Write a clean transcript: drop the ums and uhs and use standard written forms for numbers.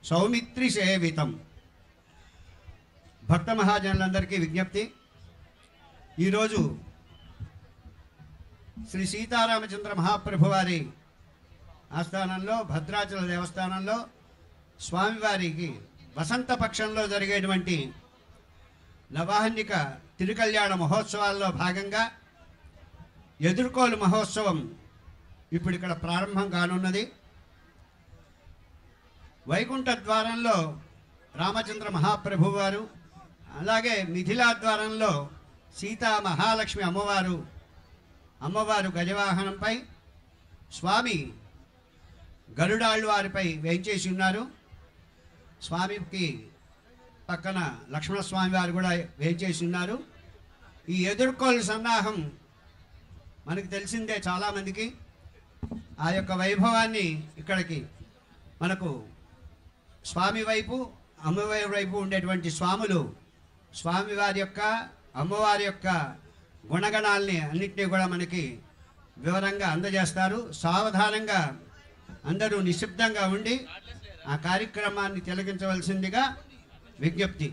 సౌమిత్రి సేవితం. భక్త మహాజనులందరికీ విజ్ఞప్తి, ఈరోజు శ్రీ సీతారామచంద్ర మహాప్రభు వారి ఆస్థానంలో భద్రాచల దేవస్థానంలో స్వామివారికి వసంత పక్షంలో జరిగేటువంటి నవాహన్నిక తిరుకల్యాణ మహోత్సవాల్లో భాగంగా ఎదుర్కోలు మహోత్సవం ఇప్పుడు ఇక్కడ ప్రారంభం కానున్నది. వైకుంఠ ద్వారంలో రామచంద్ర మహాప్రభు వారు, అలాగే మిథిలా ద్వారంలో సీతా మహాలక్ష్మి అమ్మవారు గజవాహనంపై, స్వామి గరుడాళ్వారిపై వేంచేసి ఉన్నారు. స్వామికి పక్కన లక్ష్మణస్వామి వారు కూడా వేంచేసి ఉన్నారు. ఈ ఎదుర్కోలు సన్నాహం మనకు తెలిసిందే చాలామందికి. ఆ యొక్క వైభవాన్ని ఇక్కడికి మనకు స్వామి వైపు అమ్మవారి వైపు ఉండేటువంటి స్వాములు స్వామివారి యొక్క అమ్మవారి యొక్క గుణగణాలని అన్నింటినీ కూడా మనకి వివరంగా అందజేస్తారు. సావధానంగా అందరూ నిశ్శబ్దంగా ఉండి ఆ కార్యక్రమాన్ని తిలకించవలసిందిగా విజ్ఞప్తి.